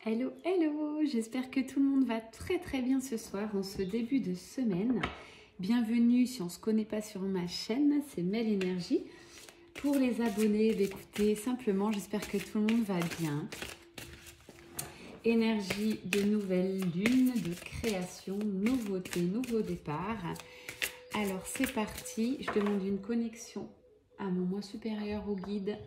Hello, hello! J'espère que tout le monde va très bien ce soir en ce début de semaine. Bienvenue si on ne se connaît pas sur ma chaîne, c'est Mel Énergie. Pour les abonnés, écoutez, simplement, j'espère que tout le monde va bien. Énergie de nouvelle lune, de création, nouveauté, nouveau départ. Alors c'est parti, je demande une connexion à mon moi supérieur, au guide.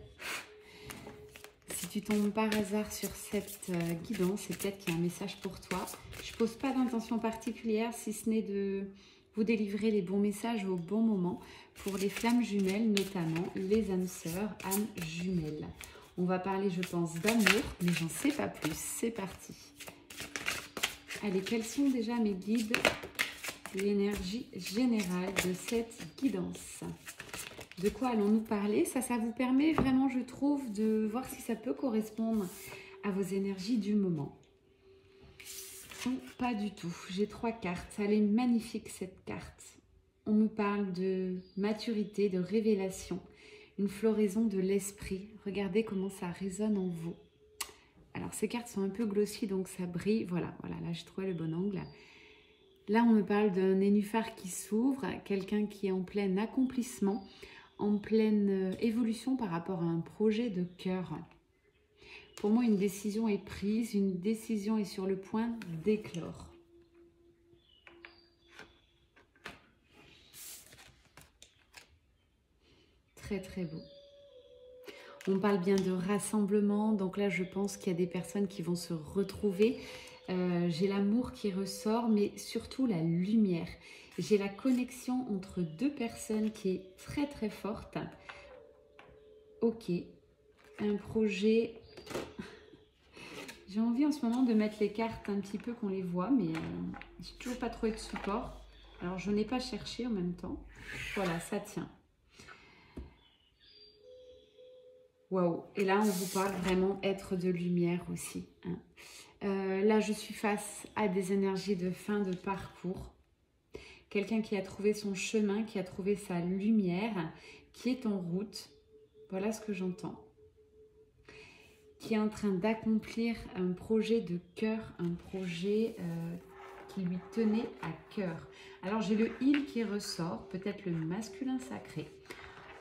Si tu tombes par hasard sur cette guidance, c'est peut-être qu'il y a un message pour toi. Je ne pose pas d'intention particulière, si ce n'est de vous délivrer les bons messages au bon moment pour les flammes jumelles, notamment les âmes sœurs, âmes jumelles. On va parler, je pense, d'amour, mais j'en sais pas plus. C'est parti. Allez, quels sont déjà mes guides? L'énergie générale de cette guidance. De quoi allons-nous parler? Ça vous permet vraiment, je trouve, de voir si ça peut correspondre à vos énergies du moment. Ou pas du tout. J'ai 3 cartes. Elle est magnifique, cette carte. On me parle de maturité, de révélation, une floraison de l'esprit. Regardez comment ça résonne en vous. Alors, ces cartes sont un peu glossy, donc ça brille. Voilà, là, j'ai trouvé le bon angle. Là, on me parle d'un nénuphar qui s'ouvre, quelqu'un qui est en plein accomplissement, en pleine évolution par rapport à un projet de cœur. Pour moi, une décision est prise, une décision est sur le point d'éclore. Très beau. On parle bien de rassemblement, donc là, je pense qu'il y a des personnes qui vont se retrouver. J'ai l'amour qui ressort, mais surtout la lumière. J'ai la connexion entre 2 personnes qui est très forte. Ok, un projet. J'ai envie en ce moment de mettre les cartes un petit peu qu'on les voit, mais j'ai toujours pas trouvé de support. Alors je n'ai pas cherché en même temps. Voilà, ça tient. Waouh! Et là, on vous parle vraiment être de lumière aussi. Hein. Là, je suis face à des énergies de fin de parcours. Quelqu'un qui a trouvé son chemin, qui a trouvé sa lumière, qui est en route. Voilà ce que j'entends. Qui est en train d'accomplir un projet de cœur, un projet qui lui tenait à cœur. Alors, j'ai le il qui ressort, peut-être le masculin sacré.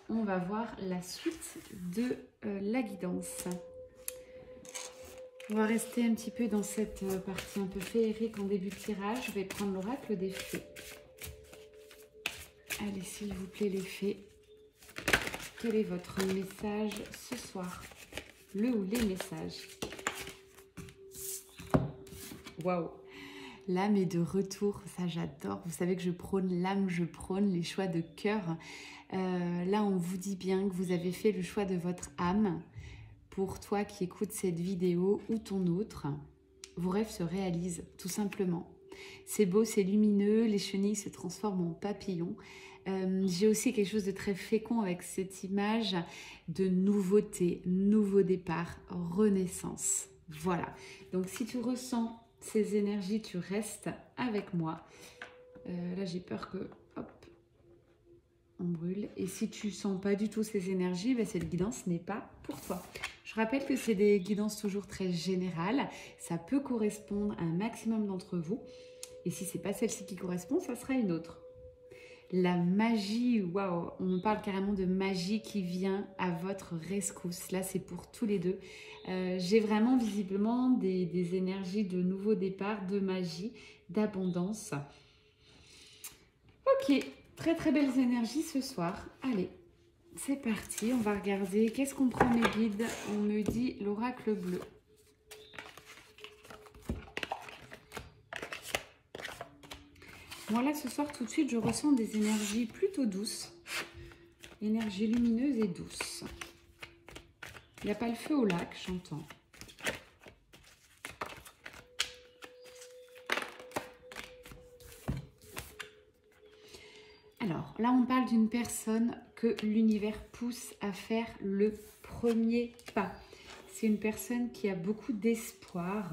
On va voir la suite de la guidance. On va rester un petit peu dans cette partie un peu féerique en début de tirage. Je vais prendre l'oracle des fées. Allez, s'il vous plaît, les fées. Quel est votre message ce soir? Le ou les messages? Waouh! L'âme est de retour, ça j'adore. Vous savez que je prône l'âme, je prône les choix de cœur. Là, on vous dit bien que vous avez fait le choix de votre âme. Pour toi qui écoutes cette vidéo ou ton autre, vos rêves se réalisent tout simplement. C'est beau, c'est lumineux, les chenilles se transforment en papillons. J'ai aussi quelque chose de très fécond avec cette image de nouveauté, nouveau départ, renaissance. Voilà, donc si tu ressens ces énergies, tu restes avec moi. Là, j'ai peur que, hop, on brûle. Et si tu sens pas du tout ces énergies, ben, cette guidance n'est pas pour toi. Je rappelle que c'est des guidances toujours très générales. Ça peut correspondre à un maximum d'entre vous. Et si c'est pas celle-ci qui correspond, ça sera une autre. La magie, waouh, on me parle carrément de magie qui vient à votre rescousse. Là, c'est pour tous les deux. J'ai vraiment visiblement des énergies de nouveau départ, de magie, d'abondance. Ok, très belles énergies ce soir. Allez, c'est parti. On va regarder. Qu'est-ce qu'on prend mes guides? On me dit l'oracle bleu. Moi là, ce soir, tout de suite, je ressens des énergies plutôt douces. Énergie lumineuse et douce. Il n'y a pas le feu au lac, j'entends. Alors, là, on parle d'une personne que l'univers pousse à faire le premier pas. C'est une personne qui a beaucoup d'espoir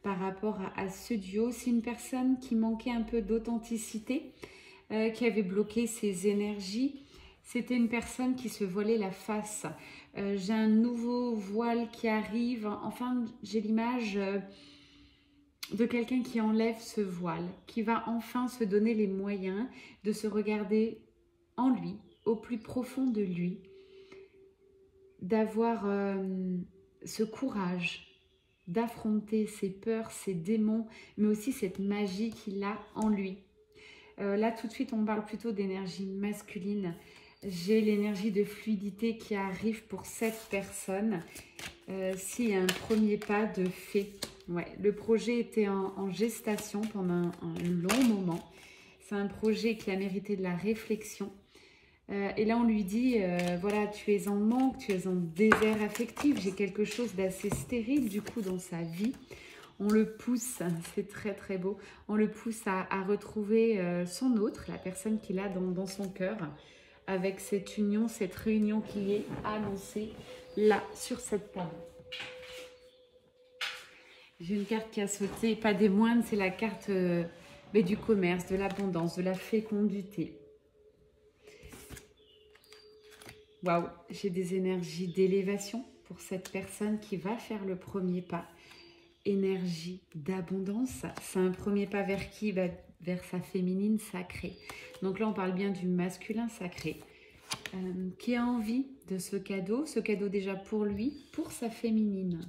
par rapport à ce duo. C'est une personne qui manquait un peu d'authenticité, qui avait bloqué ses énergies. C'était une personne qui se voilait la face J'ai un nouveau voile qui arrive. Enfin, j'ai l'image de quelqu'un qui enlève ce voile, qui va enfin se donner les moyens de se regarder en lui, au plus profond de lui, d'avoir ce courage d'affronter ses peurs, ses démons, mais aussi cette magie qu'il a en lui. Là, tout de suite, on parle plutôt d'énergie masculine. J'ai l'énergie de fluidité qui arrive pour cette personne. S'il y a un premier pas de fait. Ouais, le projet était en gestation pendant un long moment. C'est un projet qui a mérité de la réflexion. Et là, on lui dit, voilà, tu es en manque, tu es en désert affectif. J'ai quelque chose d'assez stérile, du coup, dans sa vie. On le pousse, c'est très très beau, on le pousse à retrouver son autre, la personne qu'il a dans son cœur, avec cette union, cette réunion qui est annoncée là, sur cette table. J'ai une carte qui a sauté, pas des moindres, c'est la carte du commerce, de l'abondance, de la fécondité. Waouh, j'ai des énergies d'élévation pour cette personne qui va faire le premier pas. Énergie d'abondance, c'est un premier pas vers qui? Vers sa féminine sacrée. Donc là, on parle bien du masculin sacré, qui a envie de ce cadeau déjà pour lui, pour sa féminine.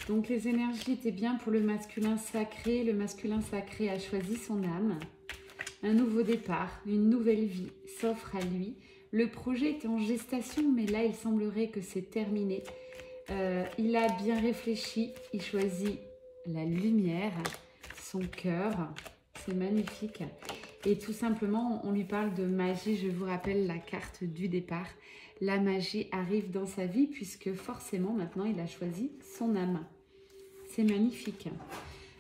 Donc les énergies étaient bien pour le masculin sacré. Le masculin sacré a choisi son âme. Un nouveau départ, une nouvelle vie s'offre à lui. Le projet est en gestation, mais là, il semblerait que c'est terminé. Il a bien réfléchi, il choisit la lumière, son cœur. C'est magnifique. Et tout simplement, on lui parle de magie. Je vous rappelle la carte du départ. La magie arrive dans sa vie puisque forcément, maintenant, il a choisi son âme. C'est magnifique.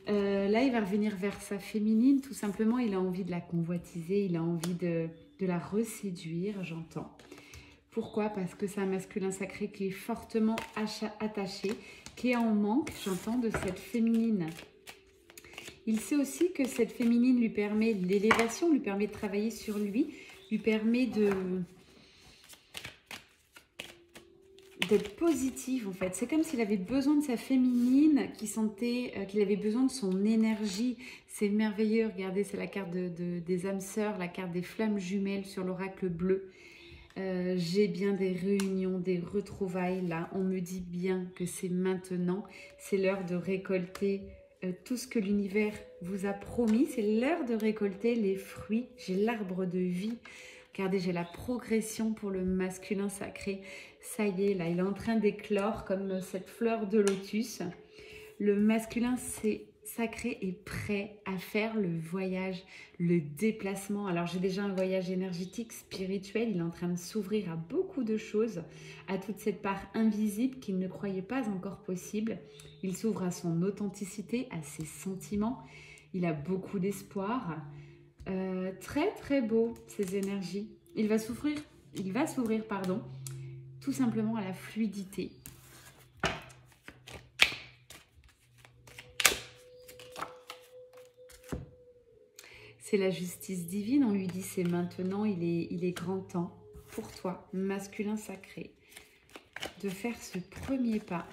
Là, il va revenir vers sa féminine. Tout simplement, il a envie de la convoitiser. Il a envie de la reséduire, j'entends. Pourquoi? Parce que c'est un masculin sacré qui est fortement attaché, qui est en manque, j'entends, de cette féminine. Il sait aussi que cette féminine lui permet l'élévation, lui permet de travailler sur lui, lui permet d'être positif en fait. C'est comme s'il avait besoin de sa féminine, qu'il sentait qu'il avait besoin de son énergie. C'est merveilleux, regardez, c'est la carte des âmes sœurs, la carte des flammes jumelles sur l'oracle bleu. J'ai bien des réunions, des retrouvailles là. On me dit bien que c'est maintenant, c'est l'heure de récolter tout ce que l'univers vous a promis. C'est l'heure de récolter les fruits. J'ai l'arbre de vie. Regardez, j'ai la progression pour le masculin sacré. Ça y est, là, il est en train d'éclore comme cette fleur de lotus. Le masculin sacré est prêt à faire le voyage, le déplacement. Alors, j'ai déjà un voyage énergétique, spirituel. Il est en train de s'ouvrir à beaucoup de choses, à toute cette part invisible qu'il ne croyait pas encore possible. Il s'ouvre à son authenticité, à ses sentiments. Il a beaucoup d'espoir. Très très beau ces énergies. Il va s'ouvrir, pardon, tout simplement à la fluidité. C'est la justice divine, on lui dit c'est maintenant, il est grand temps pour toi, masculin sacré, de faire ce premier pas.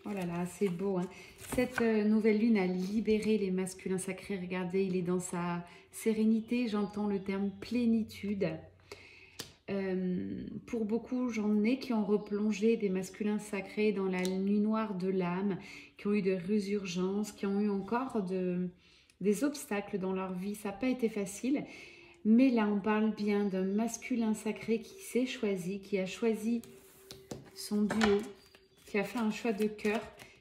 Oh là là, c'est beau, hein. Cette nouvelle lune a libéré les masculins sacrés. Regardez, il est dans sa sérénité. J'entends le terme plénitude. Pour beaucoup, j'en ai qui ont replongé des masculins sacrés dans la nuit noire de l'âme, qui ont eu des résurgences, qui ont eu encore des obstacles dans leur vie. Ça n'a pas été facile. Mais là, on parle bien d'un masculin sacré qui s'est choisi, qui a choisi son duo, qui a fait un choix de cœur,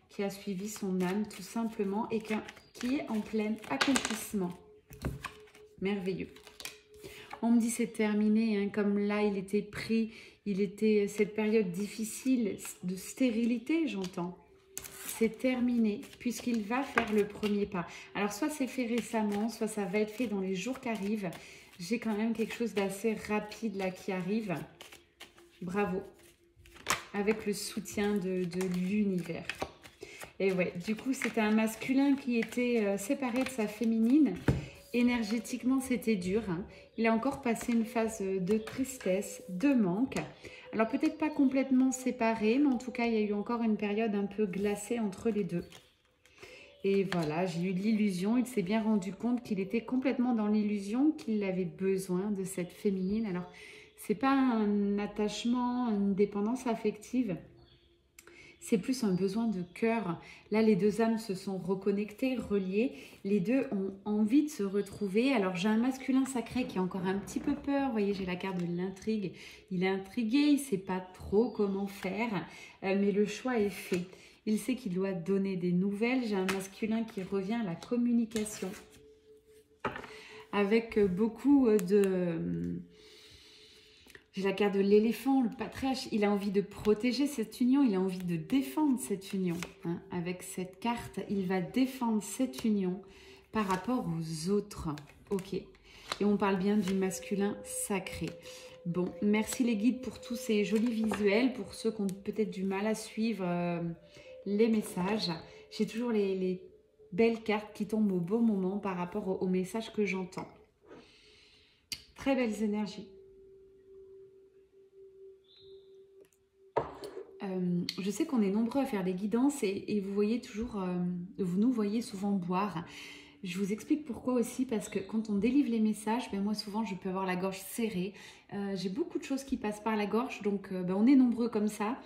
qui a suivi son âme tout simplement et qui est en plein accomplissement. Merveilleux. On me dit c'est terminé, hein, comme là il était pris, il était cette période difficile de stérilité, j'entends. C'est terminé puisqu'il va faire le premier pas. Alors soit c'est fait récemment, soit ça va être fait dans les jours qui arrivent. J'ai quand même quelque chose d'assez rapide là qui arrive. Bravo. Avec le soutien de l'univers. Et ouais, du coup, c'était un masculin qui était séparé de sa féminine. Énergétiquement, c'était dur, hein. Il a encore passé une phase de tristesse, de manque. Alors peut-être pas complètement séparé, mais en tout cas, il y a eu encore une période un peu glacée entre les deux. Et voilà, j'ai eu de l'illusion. Il s'est bien rendu compte qu'il était complètement dans l'illusion, qu'il avait besoin de cette féminine. Alors, c'est pas un attachement, une dépendance affective. C'est plus un besoin de cœur. Là, les deux âmes se sont reconnectées, reliées. Les deux ont envie de se retrouver. Alors, j'ai un masculin sacré qui a encore un petit peu peur. Vous voyez, j'ai la carte de l'intrigue. Il est intrigué, il ne sait pas trop comment faire, mais le choix est fait. Il sait qu'il doit donner des nouvelles. J'ai un masculin qui revient à la communication avec beaucoup de... J'ai la carte de l'éléphant, le patriarche. Il a envie de protéger cette union, il a envie de défendre cette union. Hein. Avec cette carte, il va défendre cette union par rapport aux autres. Ok. Et on parle bien du masculin sacré. Bon, merci les guides pour tous ces jolis visuels. Pour ceux qui ont peut-être du mal à suivre les messages, j'ai toujours les belles cartes qui tombent au bon moment par rapport aux messages que j'entends. Très belles énergies. Je sais qu'on est nombreux à faire des guidances et vous voyez toujours, vous nous voyez souvent boire. Je vous explique pourquoi aussi, parce que quand on délivre les messages, ben moi souvent je peux avoir la gorge serrée. J'ai beaucoup de choses qui passent par la gorge, donc ben on est nombreux comme ça.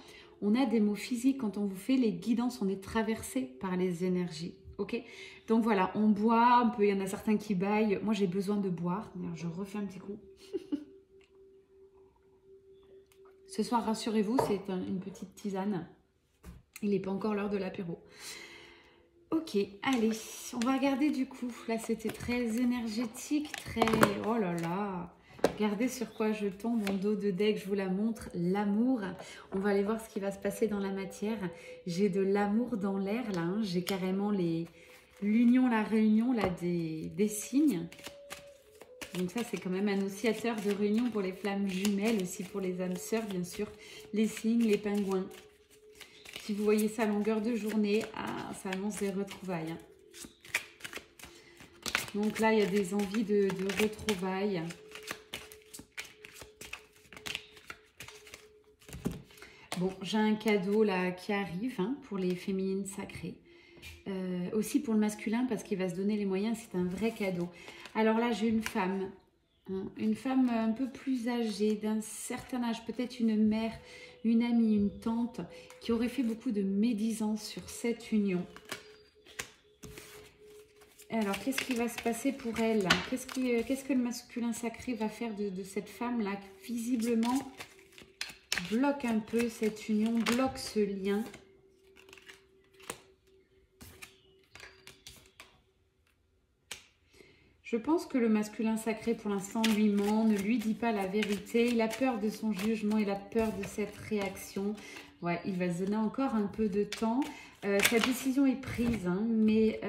On a des mots physiques quand on vous fait les guidances, on est traversé par les énergies. Ok, donc voilà, on boit, il y en a certains qui baillent. Moi j'ai besoin de boire, je refais un petit coup. Ce soir, rassurez-vous, c'est une petite tisane. Il n'est pas encore l'heure de l'apéro. Ok, allez, on va regarder du coup. Là, c'était très énergétique, très... Oh là là. Regardez sur quoi je tombe en dos de deck, je vous la montre. L'amour. On va aller voir ce qui va se passer dans la matière. J'ai de l'amour dans l'air, là. Hein. J'ai carrément l'union, la réunion, là, des signes. Donc ça, c'est quand même annonciateur de réunion pour les flammes jumelles, aussi pour les âmes sœurs, bien sûr, les cygnes, les pingouins. Si vous voyez ça à longueur de journée, ça annonce des retrouvailles. Donc là, il y a des envies de retrouvailles. Bon, j'ai un cadeau là qui arrive hein, pour les féminines sacrées. Aussi pour le masculin, parce qu'il va se donner les moyens, c'est un vrai cadeau. Alors là, j'ai une femme un peu plus âgée, d'un certain âge, peut-être une mère, une amie, une tante, qui aurait fait beaucoup de médisance sur cette union. Alors, qu'est-ce qui va se passer pour elle? Qu'est-ce que le masculin sacré va faire de cette femme-là, qui visiblement bloque un peu cette union, bloque ce lien? Je pense que le masculin sacré, pour l'instant, lui ment, ne lui dit pas la vérité. Il a peur de son jugement, il a peur de cette réaction. Ouais, il va se donner encore un peu de temps. Sa décision est prise, hein, mais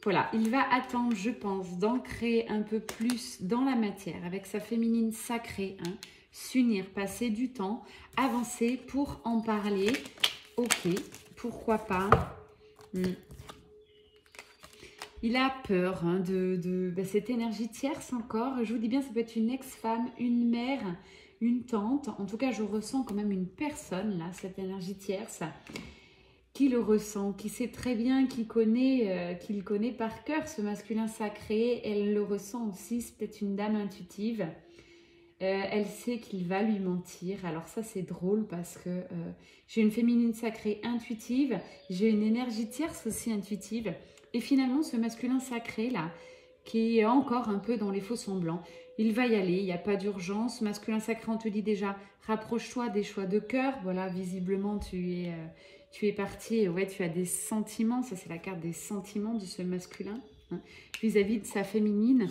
voilà, il va attendre, je pense, d'ancrer un peu plus dans la matière, avec sa féminine sacrée, hein, s'unir, passer du temps, avancer pour en parler. Ok, pourquoi pas. Il a peur hein, de cette énergie tierce encore. Je vous dis bien, ça peut être une ex-femme, une mère, une tante. En tout cas, je ressens quand même une personne, là, cette énergie tierce, qui le ressent, qui sait très bien, qu'il connaît par cœur, ce masculin sacré. Elle le ressent aussi, c'est peut-être une dame intuitive. Elle sait qu'il va lui mentir. Alors ça, c'est drôle parce que j'ai une féminine sacrée intuitive. J'ai une énergie tierce aussi intuitive. Et finalement, ce masculin sacré, là, qui est encore un peu dans les faux semblants, il va y aller, il n'y a pas d'urgence. Masculin sacré, on te dit déjà, rapproche-toi des choix de cœur. Voilà, visiblement, tu es parti, ouais, tu as des sentiments. Ça, c'est la carte des sentiments de ce masculin, hein, vis-à-vis de sa féminine.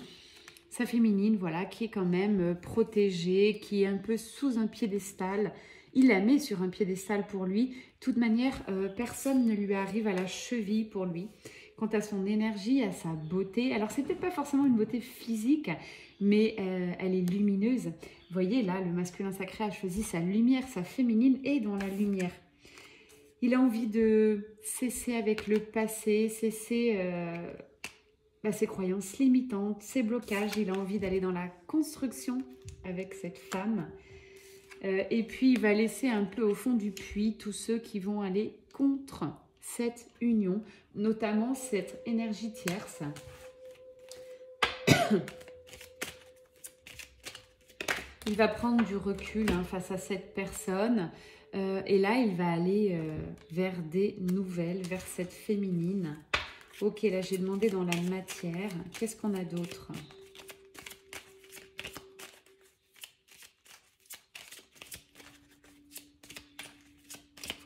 Sa féminine, voilà, qui est quand même protégée, qui est un peu sous un piédestal. Il la met sur un piédestal pour lui. De toute manière, personne ne lui arrive à la cheville pour lui. Quant à son énergie, à sa beauté, alors c'est peut-être pas forcément une beauté physique, mais elle est lumineuse. Vous voyez là, le masculin sacré a choisi sa lumière, sa féminine est dans la lumière. Il a envie de cesser avec le passé, cesser ses croyances limitantes, ses blocages. Il a envie d'aller dans la construction avec cette femme. Et puis, il va laisser un peu au fond du puits tous ceux qui vont aller contre cette union, notamment cette énergie tierce. Il va prendre du recul face à cette personne. Et là, il va aller vers des nouvelles, vers cette féminine. Ok, là, j'ai demandé dans la matière. Qu'est-ce qu'on a d'autre ?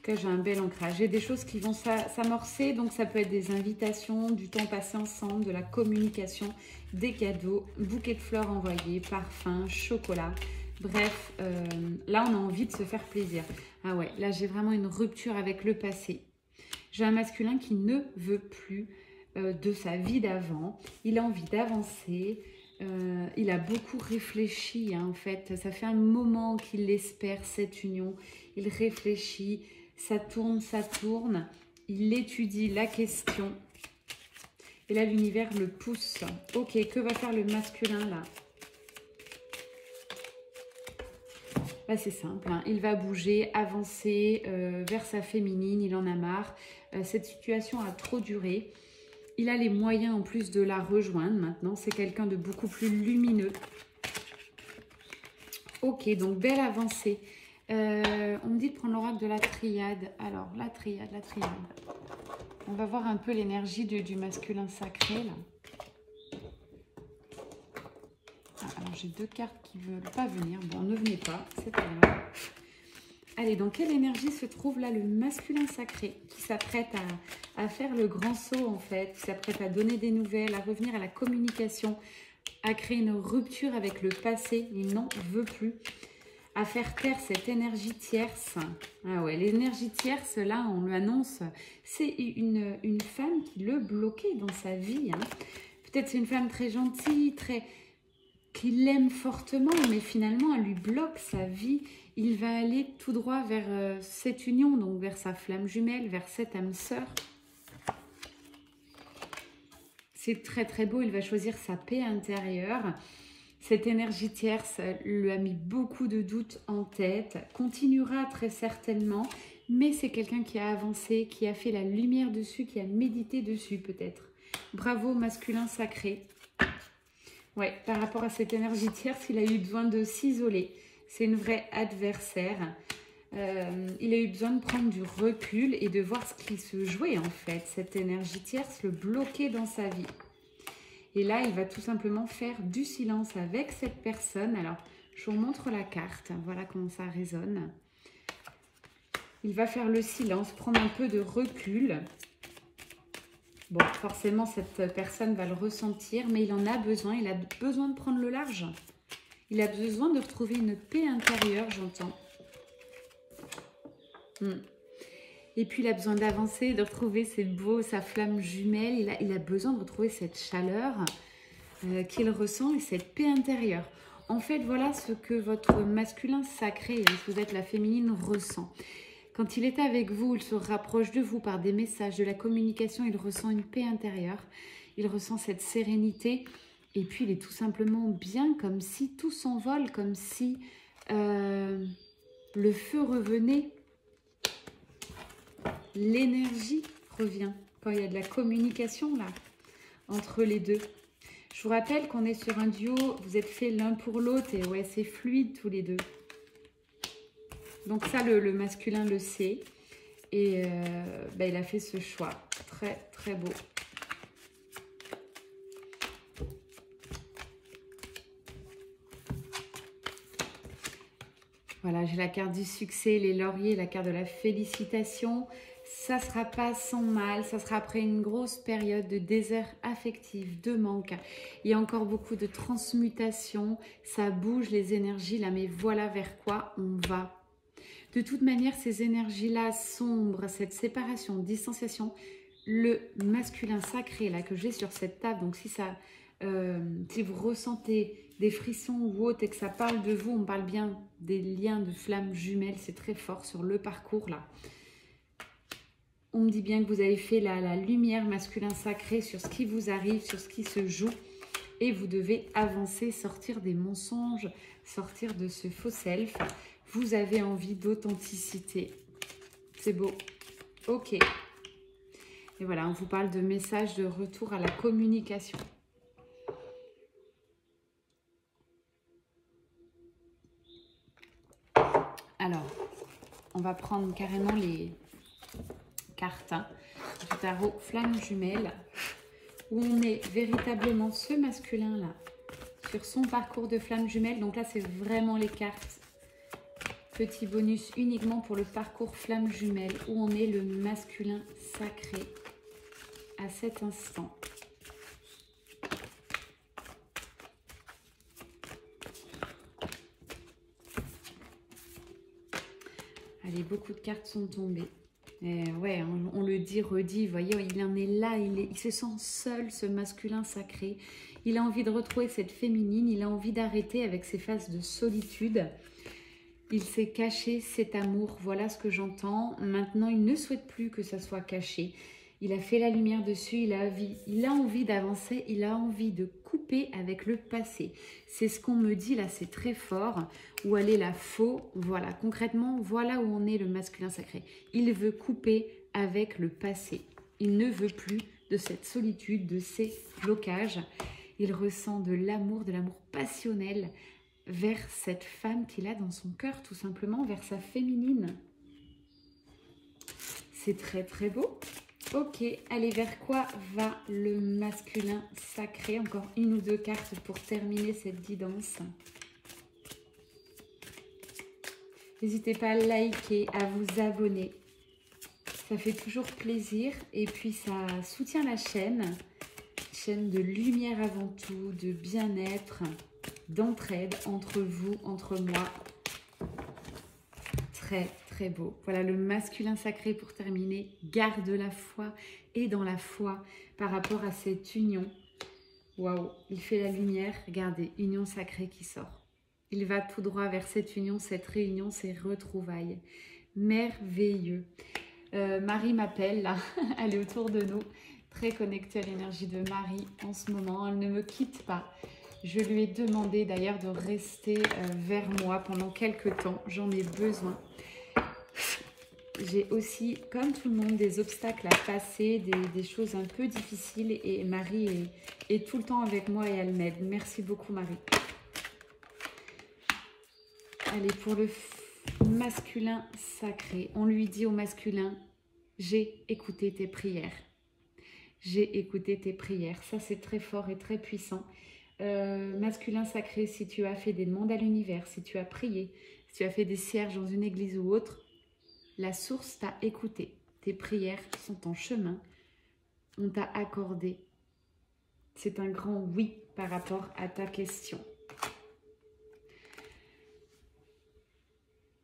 J'ai un bel ancrage. J'ai des choses qui vont s'amorcer, donc ça peut être des invitations, du temps passé ensemble, de la communication, des cadeaux, bouquets de fleurs envoyés, parfums, chocolat. Bref, là on a envie de se faire plaisir. Ah ouais, là j'ai vraiment une rupture avec le passé. J'ai un masculin qui ne veut plus de sa vie d'avant. Il a envie d'avancer. Il a beaucoup réfléchi en fait. Ça fait un moment qu'il espère cette union. Il réfléchit. Ça tourne, il étudie la question. Et là, l'univers le pousse. Ok, que va faire le masculin là? Là, c'est simple. Il va bouger, avancer vers sa féminine. Il en a marre. Cette situation a trop duré. Il a les moyens en plus de la rejoindre maintenant. C'est quelqu'un de beaucoup plus lumineux. Ok, donc belle avancée. On me dit de prendre l'oracle de la triade. Alors, la triade. On va voir un peu l'énergie du masculin sacré, là. Ah, alors, j'ai deux cartes qui ne veulent pas venir. Bon, ne venez pas, c'est pas grave. Allez, dans quelle énergie se trouve là le masculin sacré qui s'apprête à faire le grand saut, en fait, qui s'apprête à donner des nouvelles, à revenir à la communication, à créer une rupture avec le passé. Il n'en veut plus. À faire taire cette énergie tierce. Ah ouais, l'énergie tierce, là, on lui annonce, c'est une femme qui le bloquait dans sa vie. Peut-être c'est une femme très gentille, qui l'aime fortement, mais finalement, elle lui bloque sa vie. Il va aller tout droit vers cette union, donc vers sa flamme jumelle, vers cette âme sœur. C'est très très beau, il va choisir sa paix intérieure. Cette énergie tierce lui a mis beaucoup de doutes en tête, continuera très certainement, mais c'est quelqu'un qui a avancé, qui a fait la lumière dessus, qui a médité dessus peut-être. Bravo masculin sacré. Ouais, par rapport à cette énergie tierce, il a eu besoin de s'isoler. C'est une vraie adversaire. Il a eu besoin de prendre du recul et de voir ce qui se jouait en fait. Cette énergie tierce le bloquait dans sa vie. Et là, il va tout simplement faire du silence avec cette personne. Alors, je vous montre la carte. Voilà comment ça résonne. Il va faire le silence, prendre un peu de recul. Bon, forcément, cette personne va le ressentir, mais il en a besoin. Il a besoin de prendre le large. Il a besoin de retrouver une paix intérieure, j'entends. Et puis, il a besoin d'avancer, de retrouver sa flamme jumelle. Il a besoin de retrouver cette chaleur qu'il ressent et cette paix intérieure. En fait, voilà ce que votre masculin sacré, si vous êtes la féminine, ressent. Quand il est avec vous, il se rapproche de vous par des messages, de la communication. Il ressent une paix intérieure. Il ressent cette sérénité. Et puis, il est tout simplement bien, comme si tout s'envole, comme si le feu revenait. L'énergie revient quand il y a de la communication là entre les deux. Je vous rappelle qu'on est sur un duo, vous êtes faits l'un pour l'autre et ouais, c'est fluide tous les deux. Donc ça, le masculin le sait et il a fait ce choix. Très, très beau. Voilà, j'ai la carte du succès, les lauriers, la carte de la félicitation. Ça ne sera pas sans mal, ça sera après une grosse période de désert affectif, de manque. Il y a encore beaucoup de transmutation, ça bouge les énergies là, mais voilà vers quoi on va. De toute manière, ces énergies-là sombres, cette séparation, distanciation, le masculin sacré là que j'ai sur cette table, donc si vous ressentez des frissons ou autre et que ça parle de vous, on parle bien des liens de flammes jumelles, c'est très fort sur le parcours là. On me dit bien que vous avez fait la lumière masculin sacré sur ce qui vous arrive, sur ce qui se joue. Et vous devez avancer, sortir des mensonges, sortir de ce faux self. Vous avez envie d'authenticité. C'est beau. Ok. Et voilà, on vous parle de message de retour à la communication. Alors, on va prendre carrément les cartes du tarot Flamme Jumelle, où on est véritablement ce masculin-là, sur son parcours de Flamme Jumelle. Donc là, c'est vraiment les cartes. Petit bonus uniquement pour le parcours Flamme Jumelle, où on est le masculin sacré à cet instant. Allez, beaucoup de cartes sont tombées. Et ouais, on le dit, redit, vous voyez, il en est là, il se sent seul, ce masculin sacré. Il a envie de retrouver cette féminine, il a envie d'arrêter avec ses phases de solitude. Il s'est caché cet amour, voilà ce que j'entends. Maintenant, il ne souhaite plus que ça soit caché. Il a fait la lumière dessus, il a envie d'avancer, il a envie de couper avec le passé. C'est ce qu'on me dit là, c'est très fort. Où elle est la faux, voilà, concrètement, voilà où on est le masculin sacré. Il veut couper avec le passé. Il ne veut plus de cette solitude, de ces blocages. Il ressent de l'amour passionnel vers cette femme qu'il a dans son cœur, tout simplement, vers sa féminine. C'est très très beau. Ok, allez, vers quoi va le masculin sacré? Encore une ou deux cartes pour terminer cette guidance. N'hésitez pas à liker, à vous abonner. Ça fait toujours plaisir et puis ça soutient la chaîne. Chaîne de lumière avant tout, de bien-être, d'entraide entre vous, entre moi. Très très beau. Voilà le masculin sacré pour terminer. Garde la foi et dans la foi par rapport à cette union. Waouh, il fait la lumière. Regardez, union sacrée qui sort. Il va tout droit vers cette union, cette réunion, ces retrouvailles. Merveilleux. Marie m'appelle là, elle est autour de nous. Très connectée à l'énergie de Marie en ce moment. Elle ne me quitte pas. Je lui ai demandé d'ailleurs de rester vers moi pendant quelques temps. J'en ai besoin. J'ai aussi, comme tout le monde, des obstacles à passer, des choses un peu difficiles. Et Marie est tout le temps avec moi et elle m'aide. Merci beaucoup Marie. Allez, pour le masculin sacré, on lui dit au masculin, j'ai écouté tes prières. J'ai écouté tes prières. Ça, c'est très fort et très puissant. Masculin sacré, si tu as fait des demandes à l'univers, si tu as prié, si tu as fait des cierges dans une église ou autre, la source t'a écouté. Tes prières sont en chemin. On t'a accordé. C'est un grand oui par rapport à ta question.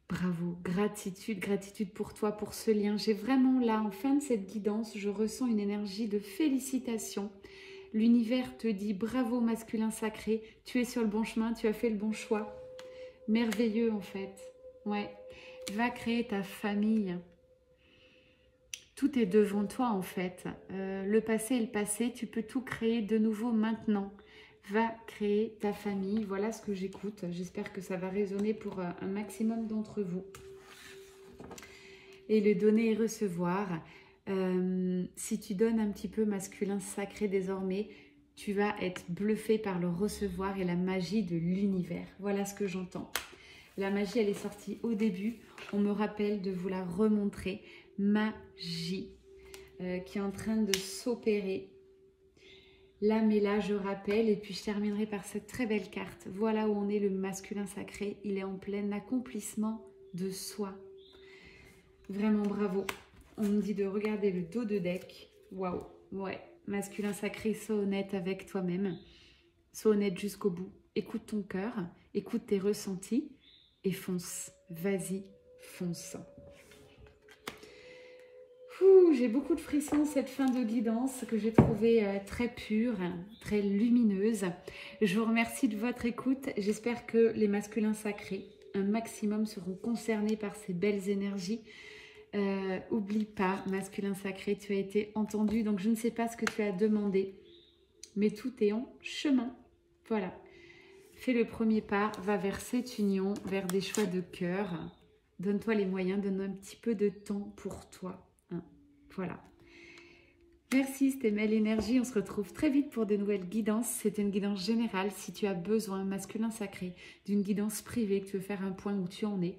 Bravo, gratitude, gratitude pour toi, pour ce lien. J'ai vraiment là, en fin de cette guidance, je ressens une énergie de félicitations. L'univers te dit bravo masculin sacré, tu es sur le bon chemin, tu as fait le bon choix. Merveilleux en fait. Ouais, va créer ta famille. Tout est devant toi en fait. Le passé est le passé, tu peux tout créer de nouveau maintenant. Va créer ta famille. Voilà ce que j'écoute. J'espère que ça va résonner pour un maximum d'entre vous. Et le donner et recevoir. Si tu donnes un petit peu masculin sacré désormais, tu vas être bluffé par le recevoir et la magie de l'univers. Voilà ce que j'entends. La magie, elle est sortie au début. On me rappelle de vous la remontrer. Magie qui est en train de s'opérer. Là, mais là, je rappelle, et puis je terminerai par cette très belle carte. Voilà où on est le masculin sacré. Il est en plein accomplissement de soi. Vraiment bravo. On me dit de regarder le dos de deck. Waouh, ouais. Masculin sacré, sois honnête avec toi-même. Sois honnête jusqu'au bout. Écoute ton cœur, écoute tes ressentis et fonce. Vas-y, fonce. J'ai beaucoup de frissons cette fin de guidance que j'ai trouvée très pure, très lumineuse. Je vous remercie de votre écoute. J'espère que les masculins sacrés, un maximum, seront concernés par ces belles énergies. Oublie pas, masculin sacré, tu as été entendu. Donc, je ne sais pas ce que tu as demandé, mais tout est en chemin. Voilà. Fais le premier pas, va vers cette union, vers des choix de cœur. Donne-toi les moyens, donne un petit peu de temps pour toi. Hein. Voilà. Merci, c'était Mel Énergie. On se retrouve très vite pour de nouvelles guidances. C'est une guidance générale. Si tu as besoin, masculin sacré, d'une guidance privée, que tu veux faire un point où tu en es,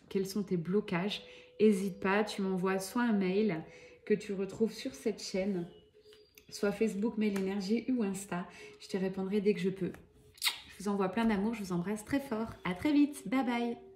quels sont tes blocages, n'hésite pas, tu m'envoies soit un mail que tu retrouves sur cette chaîne, soit Facebook, Mel Énergie ou Insta. Je te répondrai dès que je peux. Je vous envoie plein d'amour, je vous embrasse très fort. À très vite, bye bye.